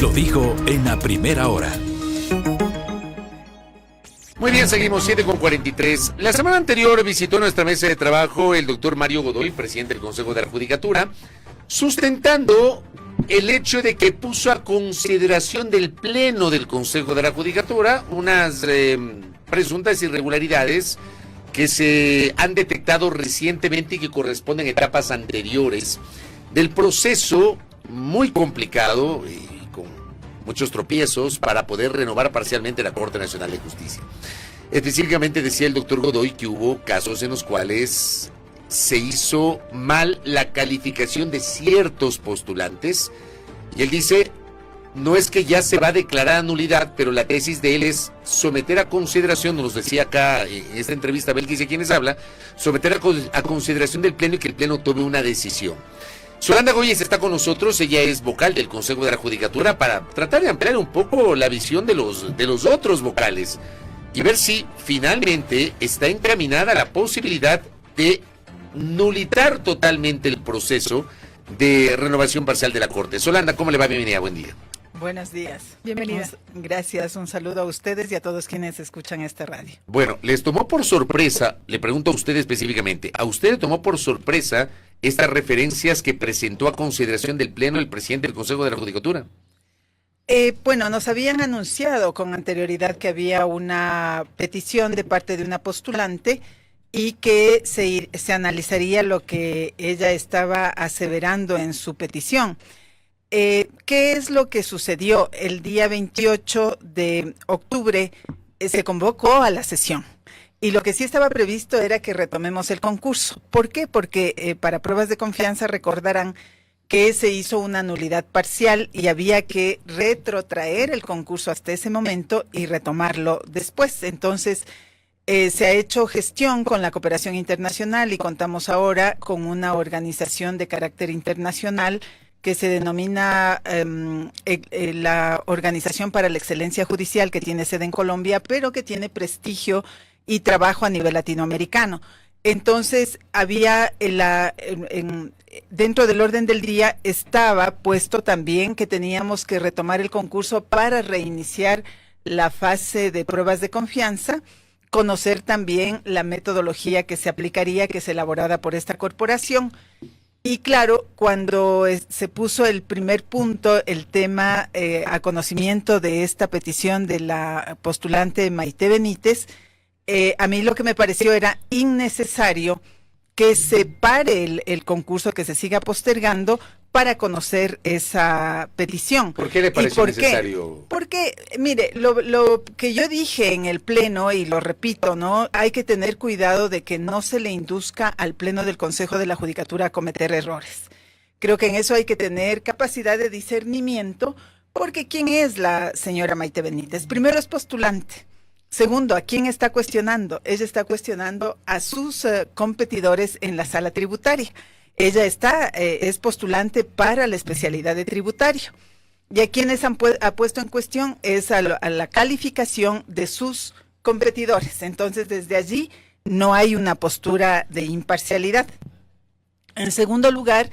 Lo dijo en la primera hora. Muy bien, seguimos 7:43. La semana anterior visitó nuestra mesa de trabajo el doctor Mario Godoy, presidente del Consejo de la Judicatura, sustentando el hecho de que puso a consideración del Pleno del Consejo de la Judicatura unas presuntas irregularidades que se han detectado recientemente y que corresponden a etapas anteriores del proceso muy complicado y con muchos tropiezos para poder renovar parcialmente la Corte Nacional de Justicia. Específicamente decía el doctor Godoy que hubo casos en los cuales se hizo mal la calificación de ciertos postulantes y él dice, no es que ya se va a declarar nulidad, pero la tesis de él es someter a consideración, nos decía acá en esta entrevista, Abel dice quienes habla, someter a consideración del Pleno y que el Pleno tome una decisión. Yolanda Góyez está con nosotros, ella es vocal del Consejo de la Judicatura para tratar de ampliar un poco la visión de los otros vocales y ver si finalmente está encaminada la posibilidad de nulitar totalmente el proceso de renovación parcial de la Corte. Yolanda, ¿cómo le va? Bienvenida, buen día. Buenos días. Bienvenida. Gracias, un saludo a ustedes y a todos quienes escuchan esta radio. Bueno, les tomó por sorpresa, le pregunto a usted específicamente, ¿a usted le tomó por sorpresa estas referencias que presentó a consideración del Pleno el presidente del Consejo de la Judicatura? Bueno, nos habían anunciado con anterioridad que había una petición de parte de una postulante y que se analizaría lo que ella estaba aseverando en su petición. ¿Qué es lo que sucedió? El día 28 de octubre se convocó a la sesión y lo que sí estaba previsto era que retomemos el concurso. ¿Por qué? Porque para pruebas de confianza recordarán que se hizo una nulidad parcial y había que retrotraer el concurso hasta ese momento y retomarlo después. Entonces, se ha hecho gestión con la cooperación internacional y contamos ahora con una organización de carácter internacional que se denomina la Organización para la Excelencia Judicial, que tiene sede en Colombia, pero que tiene prestigio y trabajo a nivel latinoamericano. Entonces, había dentro del orden del día estaba puesto también que teníamos que retomar el concurso para reiniciar la fase de pruebas de confianza, conocer también la metodología que se aplicaría, que es elaborada por esta corporación. Y claro, cuando se puso el primer punto, el tema a conocimiento de esta petición de la postulante Maite Benítez, a mí lo que me pareció era innecesario que se pare el concurso, que se siga postergando para conocer esa petición. ¿Por qué le pareció necesario? Porque, mire, lo que yo dije en el Pleno, y lo repito, ¿no? Hay que tener cuidado de que no se le induzca al Pleno del Consejo de la Judicatura a cometer errores. Creo que en eso hay que tener capacidad de discernimiento, porque ¿quién es la señora Maite Benítez? Primero, es postulante. Segundo, ¿a quién está cuestionando? Ella está cuestionando a sus competidores en la sala tributaria. Ella es postulante para la especialidad de tributario. Y a quienes ha puesto en cuestión es a la calificación de sus competidores. Entonces, desde allí no hay una postura de imparcialidad. En segundo lugar,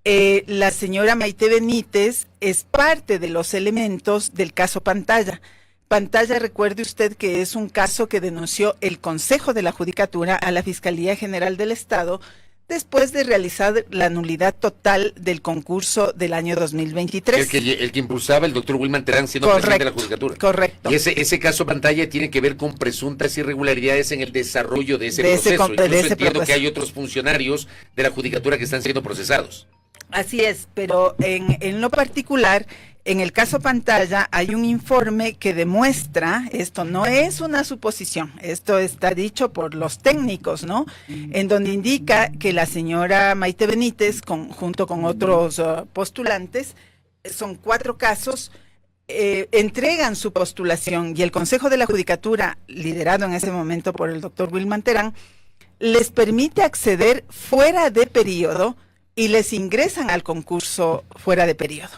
la señora Maite Benítez es parte de los elementos del caso Pantalla. Pantalla, recuerde usted que es un caso que denunció el Consejo de la Judicatura a la Fiscalía General del Estado después de realizar la nulidad total del concurso del año 2023. El que impulsaba el doctor Wilman Terán siendo presidente de la Judicatura. Correcto. Y ese caso Pantalla tiene que ver con presuntas irregularidades en el desarrollo de ese proceso. Entiendo que hay otros funcionarios de la Judicatura que están siendo procesados. Así es, pero en lo particular, en el caso Pantalla hay un informe que demuestra, esto no es una suposición, esto está dicho por los técnicos, ¿no? En donde indica que la señora Maite Benítez, junto con otros postulantes, son 4 casos, entregan su postulación y el Consejo de la Judicatura, liderado en ese momento por el doctor Wilman Terán, les permite acceder fuera de periodo y les ingresan al concurso fuera de periodo.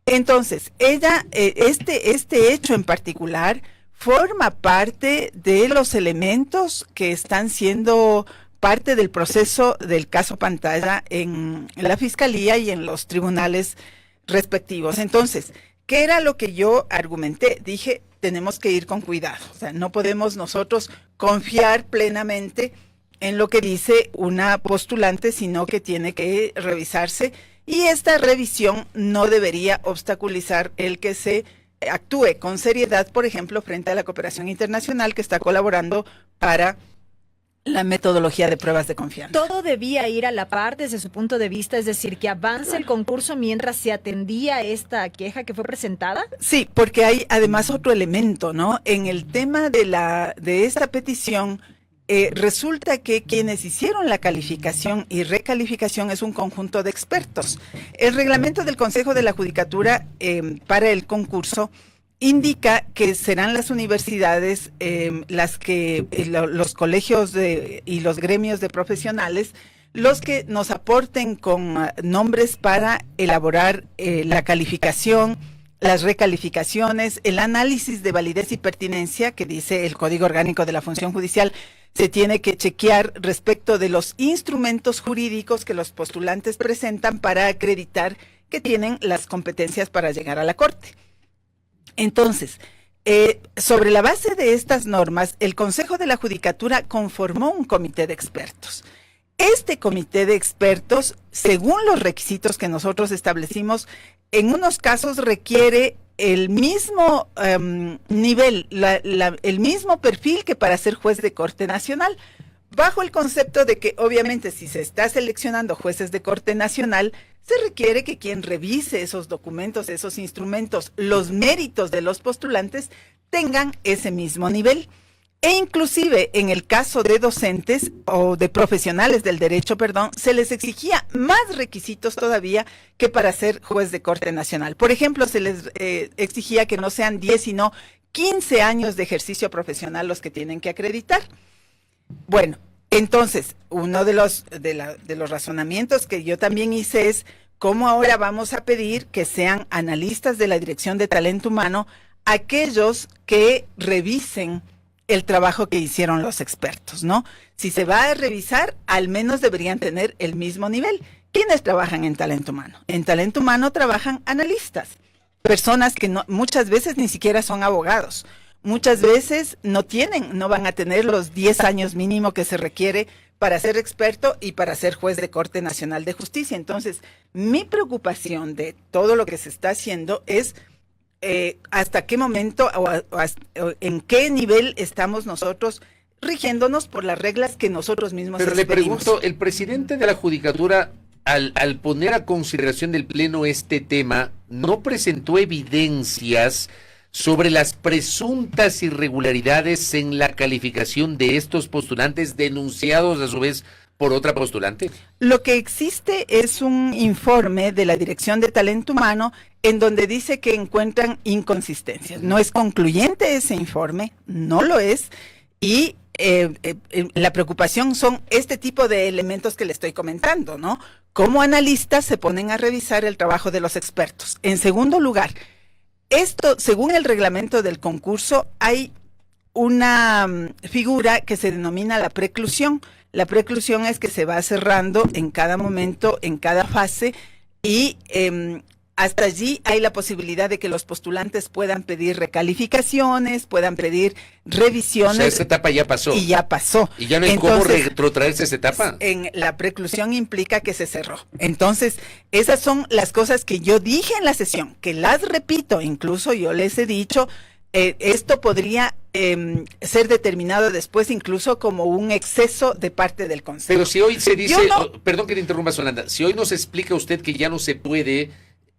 Entonces, ella, este hecho en particular forma parte de los elementos que están siendo parte del proceso del caso Pantalla en la Fiscalía y en los tribunales respectivos. Entonces, ¿Qué era lo que yo argumenté? Dije, tenemos que ir con cuidado. O sea, no podemos nosotros confiar plenamente en lo que dice una postulante, sino que tiene que revisarse. Y esta revisión no debería obstaculizar el que se actúe con seriedad, por ejemplo, frente a la cooperación internacional que está colaborando para la metodología de pruebas de confianza. Todo debía ir a la par desde su punto de vista, es decir, que avance el concurso mientras se atendía esta queja que fue presentada. Sí, porque hay además otro elemento, ¿no? En el tema de esta petición, resulta que quienes hicieron la calificación y recalificación es un conjunto de expertos. El reglamento del Consejo de la Judicatura para el concurso indica que serán las universidades las que los colegios y los gremios de profesionales los que nos aporten con nombres para elaborar la calificación, las recalificaciones, el análisis de validez y pertinencia que dice el Código Orgánico de la Función Judicial. Se tiene que chequear respecto de los instrumentos jurídicos que los postulantes presentan para acreditar que tienen las competencias para llegar a la Corte. Entonces, sobre la base de estas normas, el Consejo de la Judicatura conformó un comité de expertos. Este comité de expertos, según los requisitos que nosotros establecimos, en unos casos requiere el mismo nivel, el mismo perfil que para ser juez de Corte Nacional, bajo el concepto de que obviamente si se está seleccionando jueces de Corte Nacional, se requiere que quien revise esos documentos, esos instrumentos, los méritos de los postulantes tengan ese mismo nivel. E inclusive en el caso de docentes o de profesionales del derecho, se les exigía más requisitos todavía que para ser juez de Corte Nacional. Por ejemplo, se les exigía que no sean 10, sino 15 años de ejercicio profesional los que tienen que acreditar. Bueno, entonces, uno de los razonamientos que yo también hice es cómo ahora vamos a pedir que sean analistas de la Dirección de Talento Humano aquellos que revisen el trabajo que hicieron los expertos, ¿no? Si se va a revisar, al menos deberían tener el mismo nivel. ¿Quiénes trabajan en talento humano? En talento humano trabajan analistas, personas que muchas veces ni siquiera son abogados. Muchas veces no van a tener los 10 años mínimo que se requiere para ser experto y para ser juez de Corte Nacional de Justicia. Entonces, mi preocupación de todo lo que se está haciendo es hasta qué momento o en qué nivel estamos nosotros rigiéndonos por las reglas que nosotros mismos Pero expedimos. le pregunto, el presidente de la Judicatura, al poner a consideración del Pleno este tema, ¿no presentó evidencias sobre las presuntas irregularidades en la calificación de estos postulantes denunciados a su vez por otra postulante? Lo que existe es un informe de la Dirección de Talento Humano en donde dice que encuentran inconsistencias. No es concluyente ese informe, no lo es, y la preocupación son este tipo de elementos que le estoy comentando, ¿no? Como analistas se ponen a revisar el trabajo de los expertos. En segundo lugar, esto, según el reglamento del concurso, hay una figura que se denomina la preclusión. La preclusión es que se va cerrando en cada momento, en cada fase, y hasta allí hay la posibilidad de que los postulantes puedan pedir recalificaciones, puedan pedir revisiones. O sea, esa etapa ya pasó. Y ya pasó. ¿Y ya no hay cómo retrotraerse esa etapa? En la preclusión implica que se cerró. Entonces, esas son las cosas que yo dije en la sesión, que las repito, incluso yo les he dicho, esto podría ser determinado después incluso como un exceso de parte del Consejo. Pero si hoy se dice, perdón que te interrumpa, Solanda, si hoy nos explica usted que ya no se puede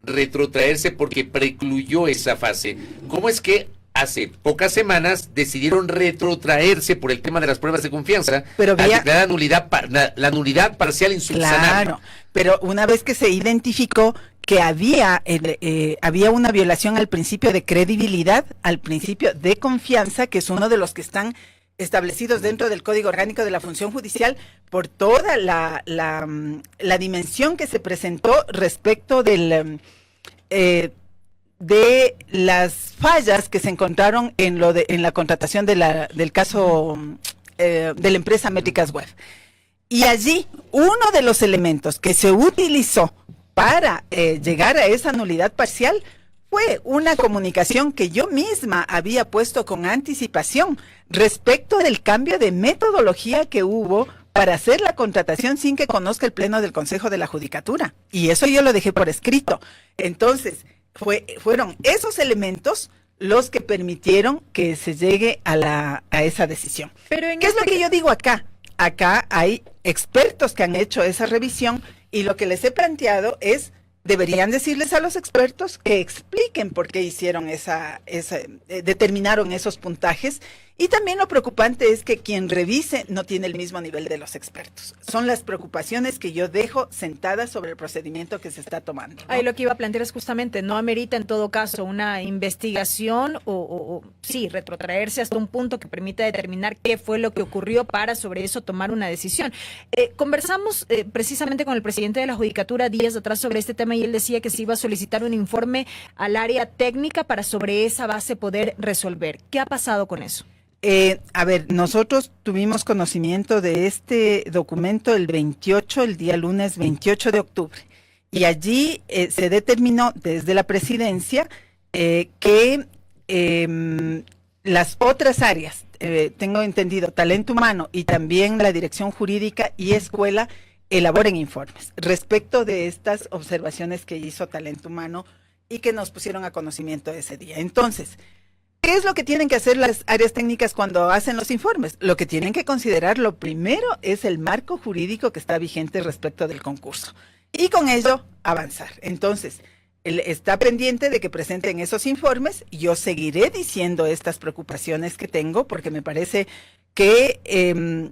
retrotraerse porque precluyó esa fase, ¿cómo es que hace pocas semanas decidieron retrotraerse por el tema de las pruebas de confianza, pero a declarar la nulidad parcial insubsanable? Claro, pero una vez que se identificó que había una violación al principio de credibilidad, al principio de confianza, que es uno de los que están establecidos dentro del Código Orgánico de la Función Judicial, por toda la dimensión que se presentó respecto de las fallas que se encontraron en la contratación del caso de la empresa Métricas Web. Y allí, uno de los elementos que se utilizó para llegar a esa nulidad parcial Fue una comunicación que yo misma había puesto con anticipación respecto del cambio de metodología que hubo para hacer la contratación sin que conozca el Pleno del Consejo de la Judicatura. Y eso yo lo dejé por escrito. Entonces, fueron esos elementos los que permitieron que se llegue a esa decisión. Pero ¿Qué es lo que yo digo acá? Acá hay expertos que han hecho esa revisión y lo que les he planteado es, deberían decirles a los expertos que expliquen por qué hicieron determinaron esos puntajes. Y también lo preocupante es que quien revise no tiene el mismo nivel de los expertos. Son las preocupaciones que yo dejo sentadas sobre el procedimiento que se está tomando, ¿no? Ahí lo que iba a plantear es justamente, no amerita en todo caso una investigación o sí, retrotraerse hasta un punto que permita determinar qué fue lo que ocurrió para sobre eso tomar una decisión. Conversamos precisamente con el presidente de la Judicatura días atrás sobre este tema y él decía que se iba a solicitar un informe al área técnica para sobre esa base poder resolver. ¿Qué ha pasado con eso? A ver, nosotros tuvimos conocimiento de este documento el día lunes 28 de octubre, y allí se determinó desde la presidencia que las otras áreas, tengo entendido, talento humano y también la dirección jurídica y escuela, elaboren informes respecto de estas observaciones que hizo talento humano y que nos pusieron a conocimiento ese día. Entonces, ¿qué es lo que tienen que hacer las áreas técnicas cuando hacen los informes? Lo que tienen que considerar, lo primero, es el marco jurídico que está vigente respecto del concurso. Y con ello, avanzar. Entonces, él está pendiente de que presenten esos informes. Yo seguiré diciendo estas preocupaciones que tengo, porque me parece que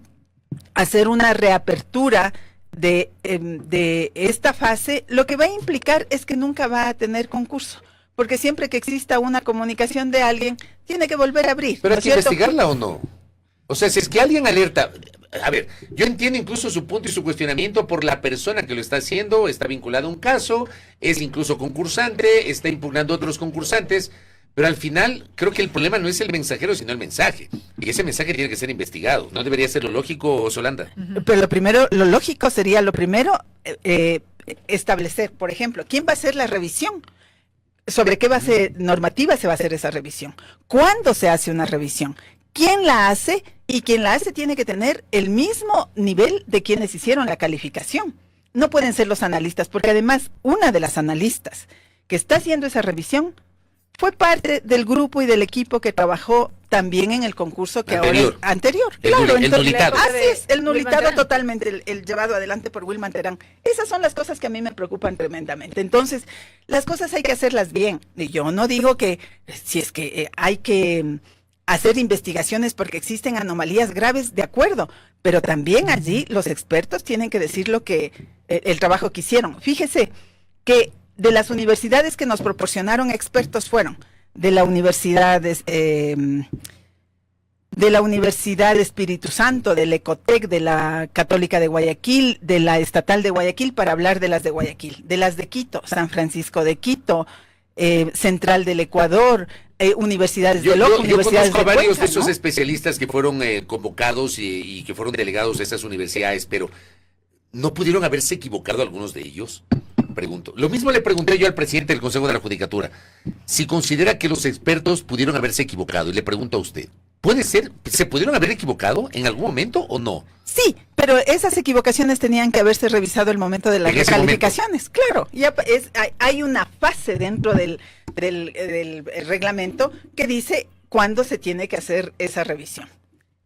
hacer una reapertura de esta fase, lo que va a implicar es que nunca va a tener concurso. Porque siempre que exista una comunicación de alguien, tiene que volver a abrir. ¿Pero ¿no hay que investigarla o no? O sea, si es que alguien alerta... A ver, yo entiendo incluso su punto y su cuestionamiento por la persona que lo está haciendo, está vinculado a un caso, es incluso concursante, está impugnando a otros concursantes, pero al final creo que el problema no es el mensajero, sino el mensaje. Y ese mensaje tiene que ser investigado. ¿No debería ser lo lógico, Solanda? Pero lo lógico sería, establecer, por ejemplo, ¿quién va a hacer la revisión? ¿Sobre qué base normativa se va a hacer esa revisión? ¿Cuándo se hace una revisión? ¿Quién la hace? Y quien la hace tiene que tener el mismo nivel de quienes hicieron la calificación. No pueden ser los analistas, porque además una de las analistas que está haciendo esa revisión fue parte del grupo y del equipo que trabajó también en el concurso que anterior. Claro, el nulitado. Así es, el nulitado totalmente, el llevado adelante por Wilman Terán. Esas son las cosas que a mí me preocupan tremendamente. Entonces, las cosas hay que hacerlas bien. Y yo no digo que si es que hay que hacer investigaciones porque existen anomalías graves, de acuerdo, pero también allí los expertos tienen que decir lo que el trabajo que hicieron. Fíjese que de las universidades que nos proporcionaron expertos fueron de la Universidad Espíritu Santo, del Ecotec, de la Católica de Guayaquil, de la Estatal de Guayaquil, para hablar de las de Guayaquil, de las de Quito, San Francisco de Quito, Central del Ecuador, universidades de Loja, universidades de Cuenca. Yo conozco a varios de esos ¿no? especialistas que fueron convocados y que fueron delegados a esas universidades, pero ¿no pudieron haberse equivocado algunos de ellos? Pregunto. Lo mismo le pregunté yo al presidente del Consejo de la Judicatura. Si considera que los expertos pudieron haberse equivocado, y le pregunto a usted, ¿puede ser, se pudieron haber equivocado en algún momento o no? Sí, pero esas equivocaciones tenían que haberse revisado el momento de las recalificaciones. Claro, ya hay una fase dentro del reglamento que dice cuándo se tiene que hacer esa revisión.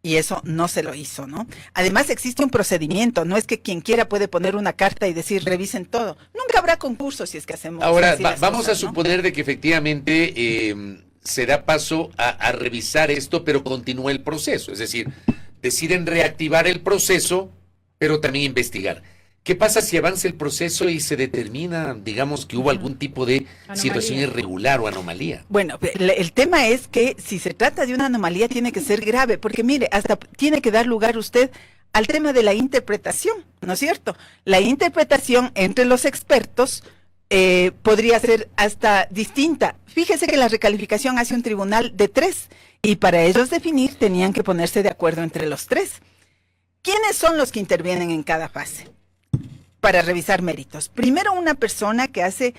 Y eso no se lo hizo, ¿no? Además existe un procedimiento, no es que quien quiera puede poner una carta y decir revisen todo. Nunca habrá concurso si es que hacemos. Ahora, vamos a suponer de que efectivamente se da paso a revisar esto, pero continúa el proceso. Es decir, deciden reactivar el proceso, pero también investigar. ¿Qué pasa si avanza el proceso y se determina, digamos, que hubo algún tipo de situación irregular o anomalía? Bueno, el tema es que si se trata de una anomalía tiene que ser grave, porque mire, hasta tiene que dar lugar usted al tema de la interpretación, ¿no es cierto? La interpretación entre los expertos podría ser hasta distinta. Fíjese que la recalificación hace un tribunal de 3 y para ellos definir tenían que ponerse de acuerdo entre los 3. ¿Quiénes son los que intervienen en cada fase para revisar méritos? Primero, una persona que hace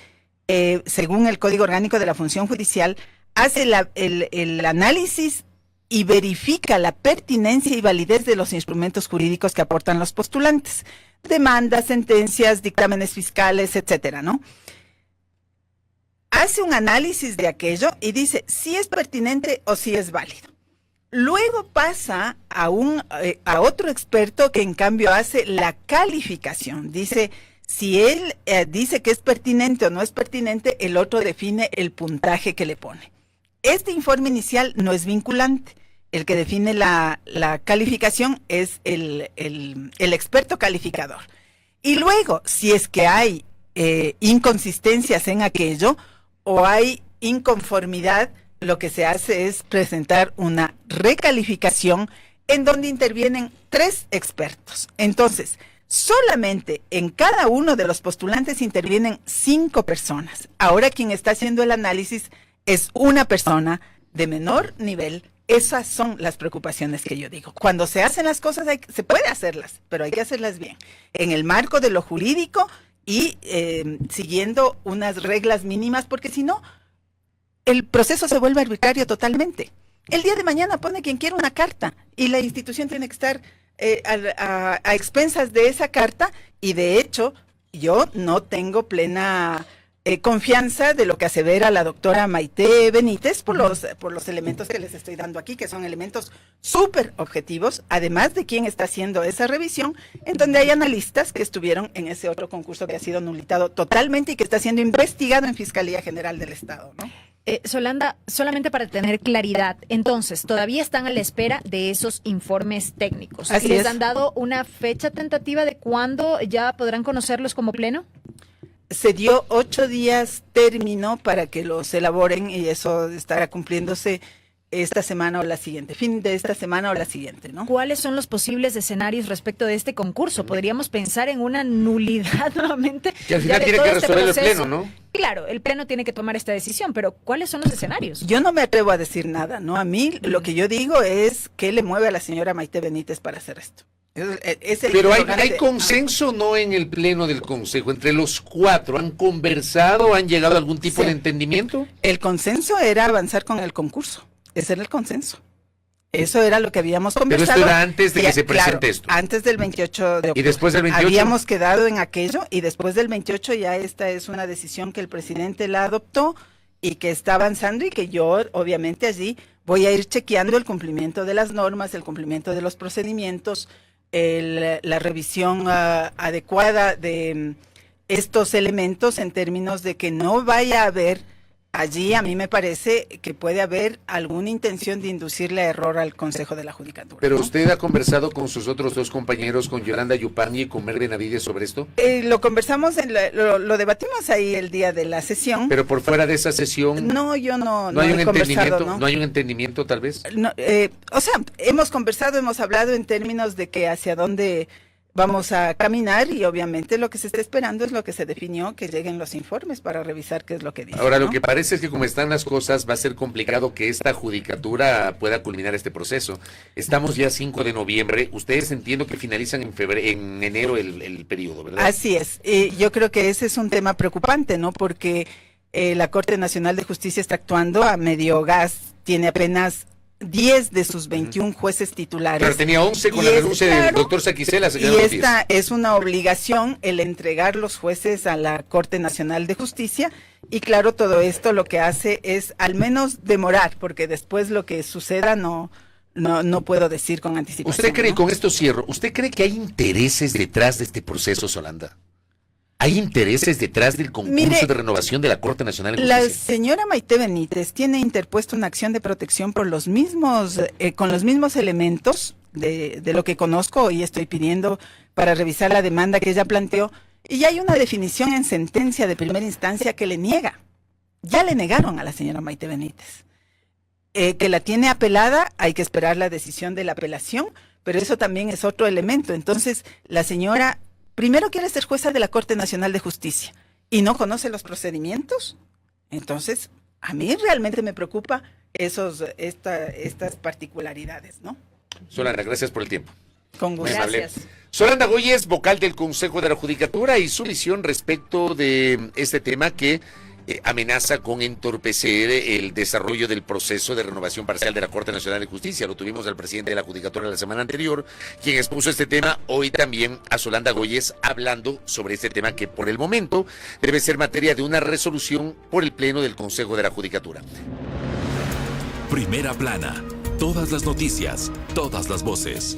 según el Código Orgánico de la Función Judicial, hace el análisis y verifica la pertinencia y validez de los instrumentos jurídicos que aportan los postulantes, demandas, sentencias, dictámenes fiscales, etcétera, ¿no? Hace un análisis de aquello y dice si es pertinente o si es válido. Luego pasa a otro experto que en cambio hace la calificación. Dice, si él dice que es pertinente o no es pertinente, el otro define el puntaje que le pone. Este informe inicial no es vinculante. El que define la calificación es el experto calificador. Y luego, si es que hay inconsistencias en aquello o hay inconformidad, lo que se hace es presentar una recalificación en donde intervienen 3 expertos. Entonces, solamente en cada uno de los postulantes intervienen 5 personas. Ahora quien está haciendo el análisis es una persona de menor nivel. Esas son las preocupaciones que yo digo. Cuando se hacen las cosas, se puede hacerlas, pero hay que hacerlas bien, en el marco de lo jurídico y siguiendo unas reglas mínimas, porque si no, el proceso se vuelve arbitrario totalmente. El día de mañana pone quien quiera una carta y la institución tiene que estar a expensas de esa carta, y de hecho yo no tengo plena confianza de lo que asevera la doctora Maite Benítez por los elementos que les estoy dando aquí, que son elementos súper objetivos, además de quién está haciendo esa revisión, en donde hay analistas que estuvieron en ese otro concurso que ha sido nulitado totalmente y que está siendo investigado en Fiscalía General del Estado, ¿no? Solanda, solamente para tener claridad, entonces, todavía están a la espera de esos informes técnicos. Así ¿Les es. han dado una fecha tentativa de cuándo ya podrán conocerlos como pleno? Se dio 8 días término para que los elaboren y eso estará cumpliéndose esta semana o la siguiente, fin de esta semana o la siguiente, ¿no? ¿Cuáles son los posibles escenarios respecto de este concurso? ¿Podríamos pensar en una nulidad nuevamente? Que al final tiene que resolver el Pleno, ¿no? Claro, el Pleno tiene que tomar esta decisión, pero ¿cuáles son los escenarios? Yo no me atrevo a decir nada, ¿no? A mí lo que yo digo es que le mueve a la señora Maite Benítez para hacer esto. Pero hay consenso, ¿no? En el Pleno del Consejo, entre los 4, ¿han conversado, han llegado a algún tipo de entendimiento? El consenso era avanzar con el concurso. Ese era el consenso. Eso era lo que habíamos conversado. Pero esto era antes de que se presente esto. Antes del 28 de octubre. ¿Y después del 28? Habíamos quedado en aquello y después del 28 ya esta es una decisión que el presidente la adoptó y que está avanzando y que yo obviamente allí voy a ir chequeando el cumplimiento de las normas, el cumplimiento de los procedimientos, la revisión adecuada de estos elementos en términos de que no vaya a haber allí, a mí me parece que puede haber alguna intención de inducirle a error al Consejo de la Judicatura. ¿Pero ¿no? usted ha conversado con sus otros 2 compañeros, con Yolanda Yupanqui y con Mer Benavides sobre esto? Lo conversamos, lo debatimos ahí el día de la sesión. Pero por fuera de esa sesión... No, yo no hay un he conversado, entendimiento, ¿no? ¿No hay un entendimiento tal vez? No, o sea, hemos conversado, hemos hablado en términos de que hacia dónde vamos a caminar y obviamente lo que se está esperando es lo que se definió, que lleguen los informes para revisar qué es lo que dice. Ahora, ¿no? lo que parece es que como están las cosas, va a ser complicado que esta judicatura pueda culminar este proceso. Estamos ya 5 de noviembre, ustedes entiendo que finalizan en enero el periodo, ¿verdad? Así es, yo creo que ese es un tema preocupante, ¿no? Porque la Corte Nacional de Justicia está actuando a medio gas, tiene apenas 10 de sus 21 jueces titulares. Pero tenía 11 con la renuncia del doctor Saquicela. Y esta es una obligación el entregar los jueces a la Corte Nacional de Justicia y claro, todo esto lo que hace es al menos demorar, porque después lo que suceda no puedo decir con anticipación. ¿Usted cree, ¿no? con esto cierro, usted cree que hay intereses detrás de este proceso, Solanda? ¿Hay intereses detrás del concurso de renovación de la Corte Nacional de Justicia? La señora Maite Benítez tiene interpuesto una acción de protección por los mismos, con los mismos elementos de lo que conozco y estoy pidiendo para revisar la demanda que ella planteó. Y ya hay una definición en sentencia de primera instancia que le niega. Ya le negaron a la señora Maite Benítez. Que la tiene apelada, hay que esperar la decisión de la apelación, pero eso también es otro elemento. Entonces, la señora primero quiere ser jueza de la Corte Nacional de Justicia y no conoce los procedimientos. Entonces, a mí realmente me preocupa estas particularidades, ¿no? Solanda, gracias por el tiempo. Con gusto. Gracias. Solanda Goyes, vocal del Consejo de la Judicatura, y su visión respecto de este tema que amenaza con entorpecer el desarrollo del proceso de renovación parcial de la Corte Nacional de Justicia. Lo tuvimos al presidente de la Judicatura la semana anterior, quien expuso este tema. Hoy también a Solanda Goyes hablando sobre este tema que por el momento debe ser materia de una resolución por el Pleno del Consejo de la Judicatura. Primera plana. Todas las noticias, todas las voces.